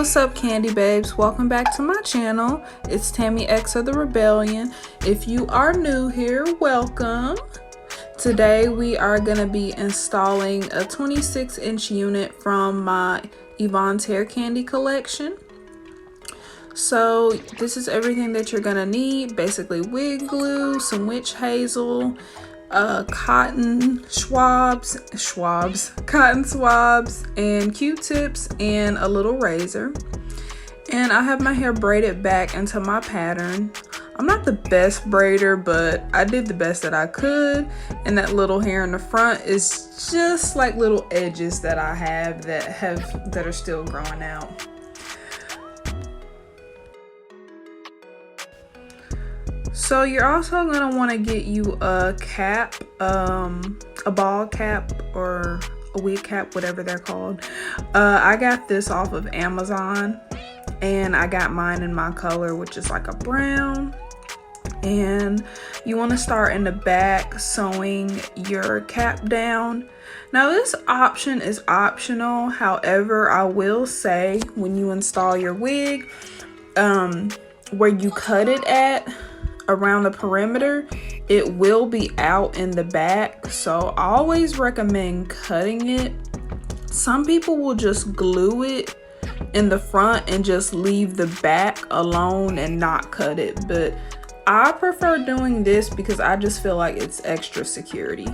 what's up, candy babes? Welcome back to my channel. It's Tammy X of the Rebellion. If you are new here, welcome. Today we are going to be installing a 26-inch unit from my Evons hair candy collection. So this is everything that you're going to need. Basically wig glue, some witch hazel, cotton swabs, and Q-tips, and a little razor. And I have my hair braided back into my pattern. I'm not the best braider, but I did the best that I could. And that little hair in the front is just like little edges that I have that are still growing out. So you're also going to want to get you a cap, a ball cap or a wig cap, whatever they're called. I got this off of Amazon, and I got mine in my color, which is like a brown. And you want to start in the back sewing your cap down. Now this option is optional. However, I will say when you install your wig, where you cut it at, around the perimeter, it will be out in the back, so I always recommend cutting it. Some people will just glue it in the front and just leave the back alone and not cut it, but I prefer doing this because I just feel like it's extra security.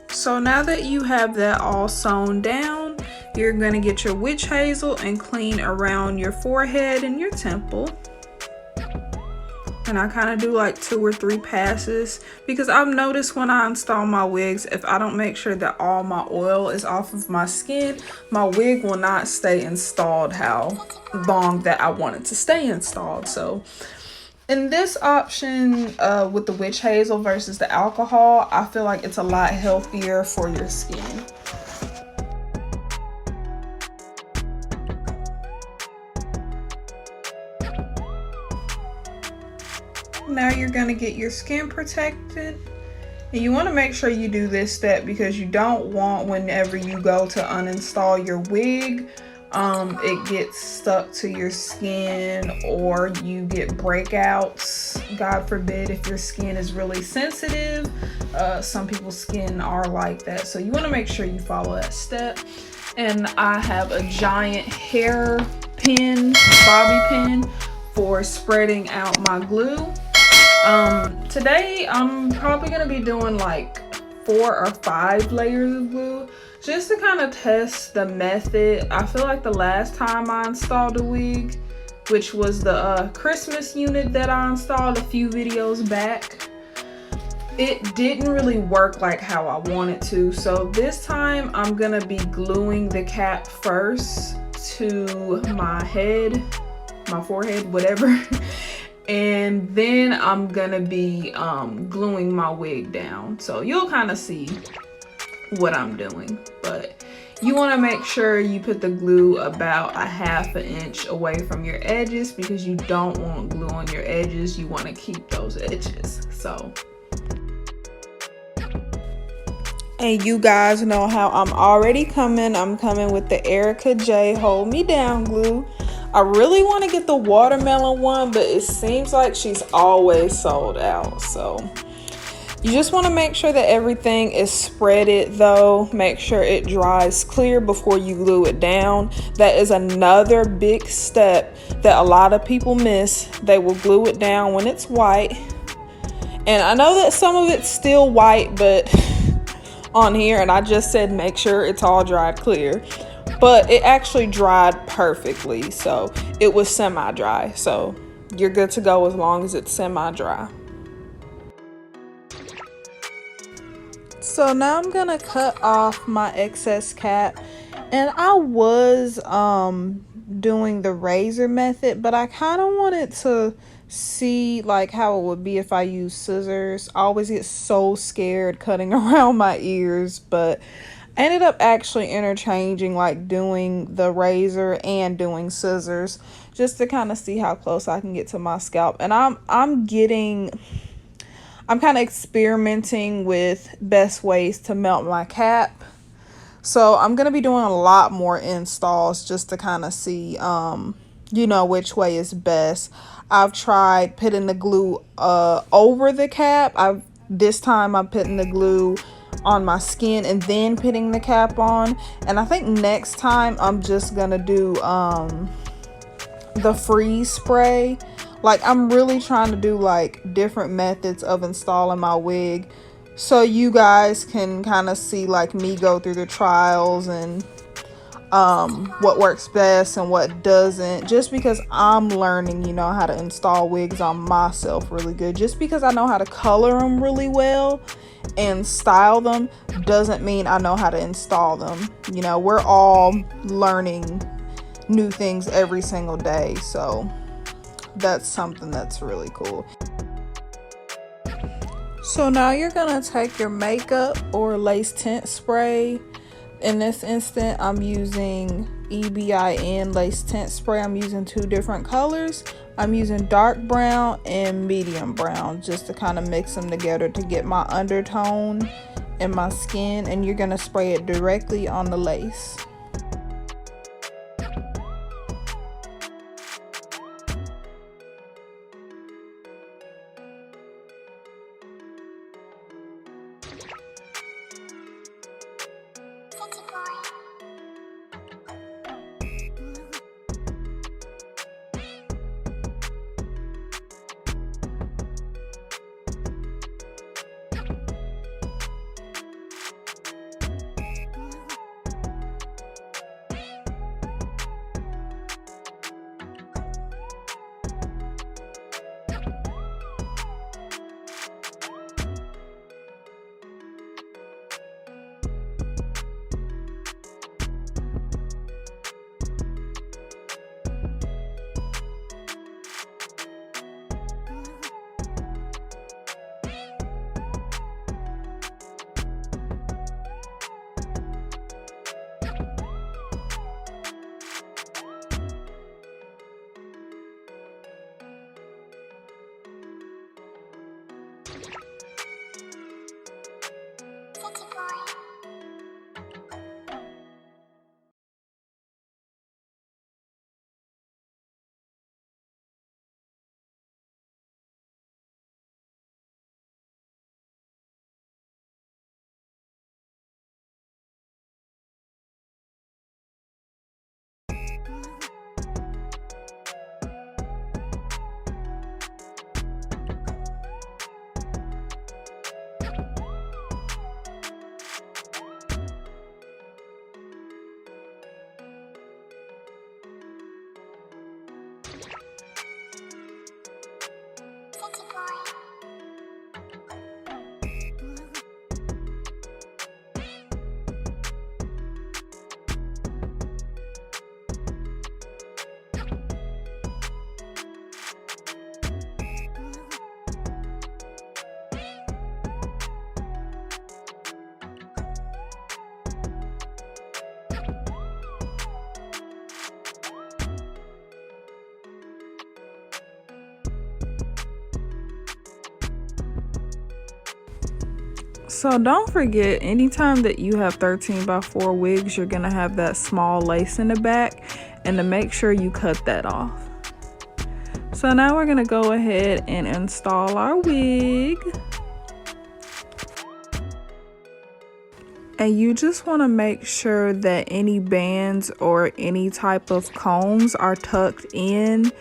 So now that you have that all sewn down, you're going to get your witch hazel and clean around your forehead and your temple. And I kind of do like 2 or 3 passes because I've noticed when I install my wigs, if I don't make sure that all my oil is off of my skin, my wig will not stay installed how long that I want it to stay installed. So in this option with the witch hazel versus the alcohol, I feel like it's a lot healthier for your skin. Now you're going to get your skin protected. And you want to make sure you do this step because you don't want, whenever you go to uninstall your wig, it gets stuck to your skin or you get breakouts. God forbid, if your skin is really sensitive. Some people's skin are like that, so you want to make sure you follow that step. And I have a giant hair pin, bobby pin, for spreading out my glue. Today I'm probably going to be doing like 4 or 5 layers of glue just to kind of test the method. I feel like the last time I installed a wig, which was the Christmas unit that I installed a few videos back, it didn't really work like how I wanted to. So this time I'm gonna be gluing the cap first to my head, my forehead, whatever. And then I'm gonna be gluing my wig down. So you'll kind of see what I'm doing, but you want to make sure you put the glue about a ½ inch away from your edges because you don't want glue on your edges. You want to keep those edges. So, and you guys know how I'm already coming. I'm coming with the Ericka J Hold Me Down glue. I really want to get the watermelon one, but it seems like she's always sold out. So you just want to make sure that everything is spreaded though. Make sure it dries clear before you glue it down. That is another big step that a lot of people miss. They will glue it down when it's white. And I know that some of it's still white, but on here, and I just said make sure it's all dried clear. But it actually dried perfectly, so it was semi-dry. So you're good to go as long as it's semi-dry. So now I'm gonna cut off my excess cap, and I was doing the razor method, but I kind of wanted to see like how it would be if I use scissors. I always get so scared cutting around my ears, but I ended up actually interchanging, like doing the razor and doing scissors, just to kind of see how close I can get to my scalp. And I'm kind of experimenting with best ways to melt my cap. So I'm going to be doing a lot more installs just to kind of see, you know, which way is best. I've tried putting the glue over the cap. This time I'm putting the glue on my skin and then putting the cap on. And I think next time I'm just going to do the freeze spray. Like, I'm really trying to do like different methods of installing my wig, so you guys can kind of see like me go through the trials and what works best and what doesn't, just because I'm learning, you know, how to install wigs on myself really good. Just because I know how to color them really well and style them doesn't mean I know how to install them. You know, we're all learning new things every single day, so that's something that's really cool. So now you're gonna take your makeup or lace tint spray. In this instant, I'm using EBIN lace tint spray. I'm using 2 different colors. I'm using dark brown and medium brown, just to kind of mix them together to get my undertone in my skin. And you're gonna spray it directly on the lace. So don't forget, anytime that you have 13x4 wigs, you're gonna have that small lace in the back, and to make sure you cut that off. So now we're gonna go ahead and install our wig. And you just want to make sure that any bands or any type of combs are tucked in,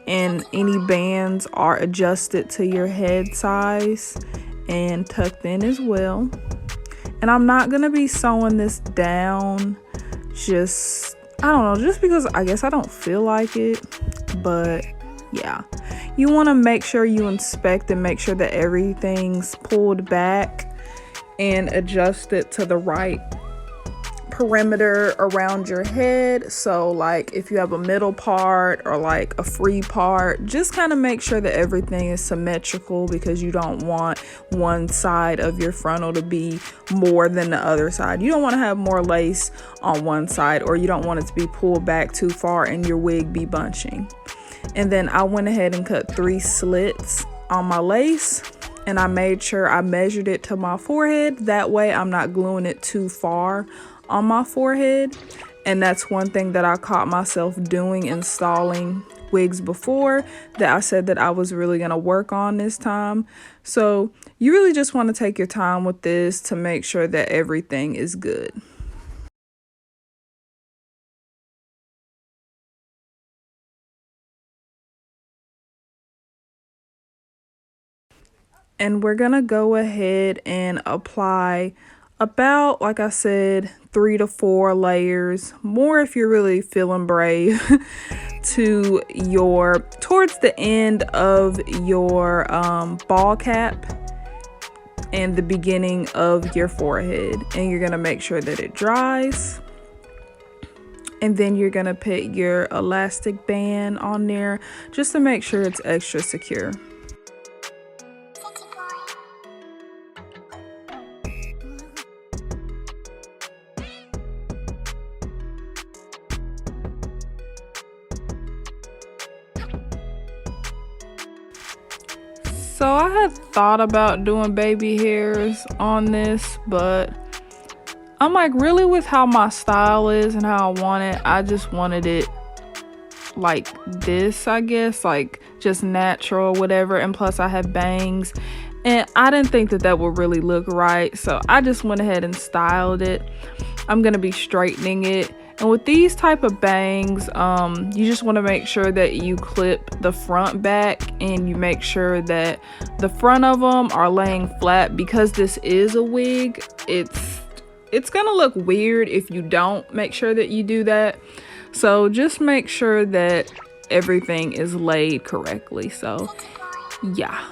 and any bands are adjusted to your head size and tucked in as well. And I'm not going to be sewing this down, just, I don't know, just because I guess I don't feel like it. But yeah, you want to make sure you inspect and make sure that everything's pulled back and adjust it to the right perimeter around your head. So like if you have a middle part or like a free part, just kind of make sure that everything is symmetrical, because you don't want one side of your frontal to be more than the other side. You don't want to have more lace on one side, or you don't want it to be pulled back too far and your wig be bunching. And then I went ahead and cut 3 slits on my lace, and I made sure I measured it to my forehead. That way I'm not gluing it too far on my forehead. And that's one thing that I caught myself doing installing wigs before, that I said that I was really going to work on this time. So you really just want to take your time with this to make sure that everything is good. And we're gonna go ahead and apply about, like I said, 3 to 4 layers, more if you're really feeling brave, to towards the end of your ball cap and the beginning of your forehead. And you're gonna make sure that it dries. And then you're gonna put your elastic band on there just to make sure it's extra secure. So I had thought about doing baby hairs on this, but I'm like, really, with how my style is and how I want it, I just wanted it like this, I guess, like just natural, whatever. And plus I have bangs, and I didn't think that that would really look right, so I just went ahead and styled it. I'm gonna be straightening it. And with these type of bangs, you just want to make sure that you clip the front back, and you make sure that the front of them are laying flat, because this is a wig. It's gonna look weird if you don't make sure that you do that. So just make sure that everything is laid correctly. So yeah.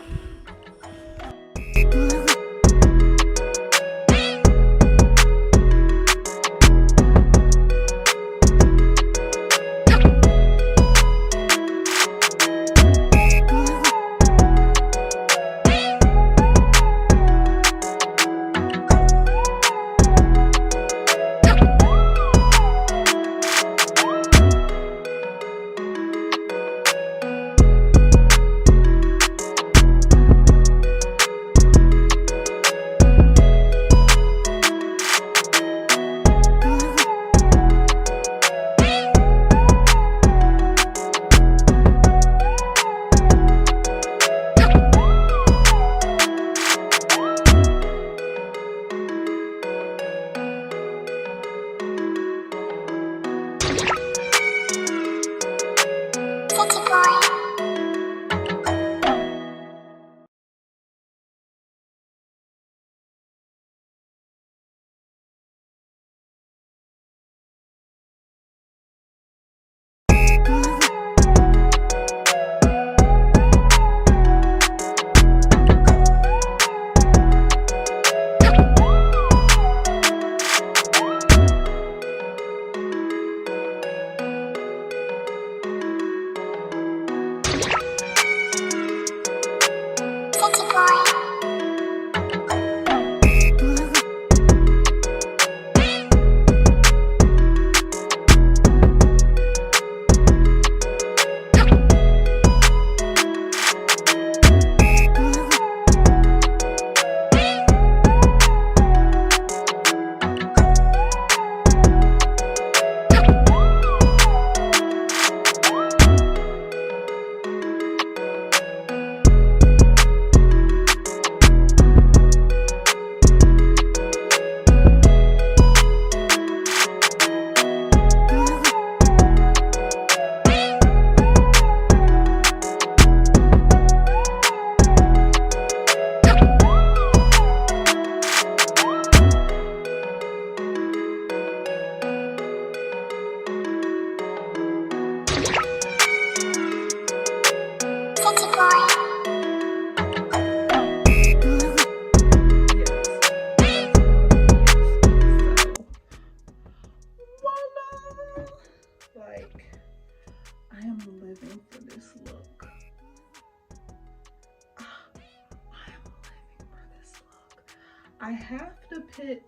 I have to put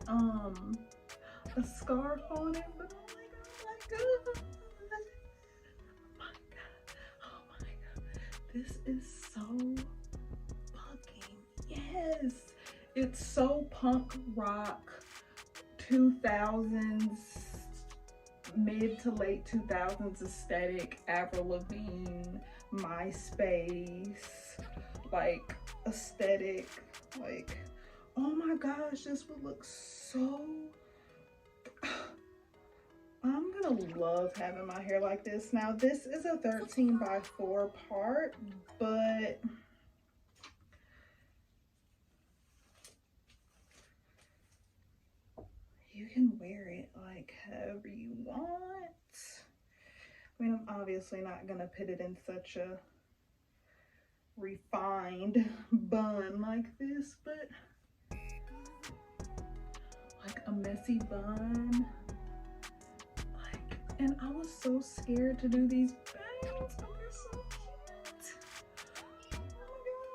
a scarf on it, but oh my god, oh my god, this is so fucking yes. It's so punk rock 2000s, mid to late 2000s aesthetic, Avril Lavigne, MySpace, like aesthetic. Like, oh my gosh, this would look so, I'm gonna love having my hair like this. Now this is a 13x4 part, but you can wear it like however you want. I mean, I'm obviously not gonna put it in such a refined bun like this, but like a messy bun. Like, and I was so scared to do these bangs, but they're so cute. Oh my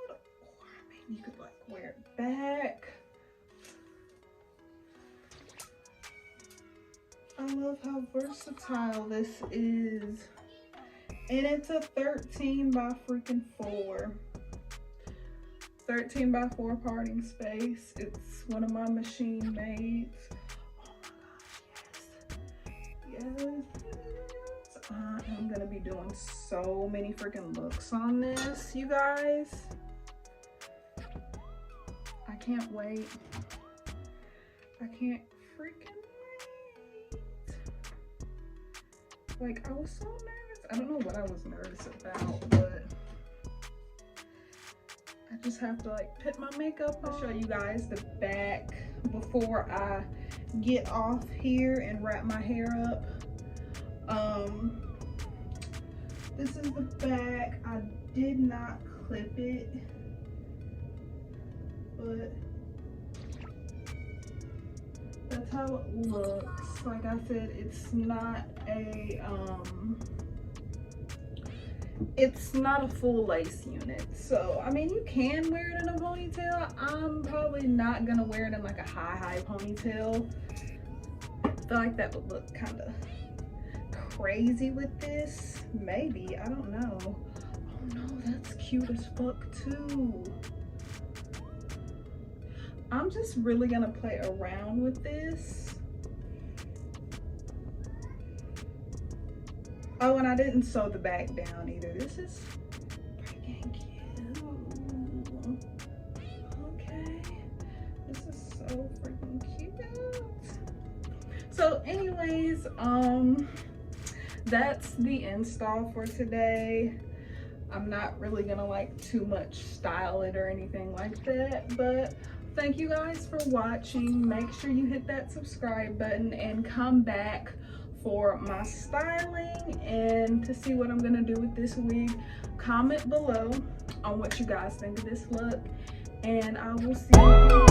god. Or I mean, you could like wear it back. I love how versatile this is. And it's a 13x4. 13x4 parting space. It's one of my machine mades. Oh my gosh, yes. I am gonna be doing so many freaking looks on this, you guys. I can't wait. I can't freaking wait. Like, I was so nervous. I don't know what I was nervous about, but I just have to like put my makeup on. I'll show you guys the back before I get off here and wrap my hair up. This is the back. I did not clip it, but that's how it looks. Like I said, it's not a full lace unit. So, I mean, you can wear it in a ponytail. I'm probably not gonna wear it in like a high ponytail. I feel like that would look kind of crazy with this. Maybe, I don't know. Oh no, that's cute as fuck too. I'm just really gonna play around with this. Oh, and I didn't sew the back down either. This is freaking cute. Okay, this is so freaking cute. So anyways, that's the install for today. I'm not really gonna like too much style it or anything like that, but thank you guys for watching. Make sure you hit that subscribe button and come back for my styling and to see what I'm gonna do with this wig. Comment below on what you guys think of this look, and I will see you.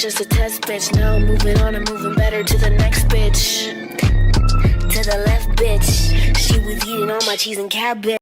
Just a test, bitch. Now I'm moving on and moving better to the next bitch. To the left, bitch. She was eating all my cheese and cabbage.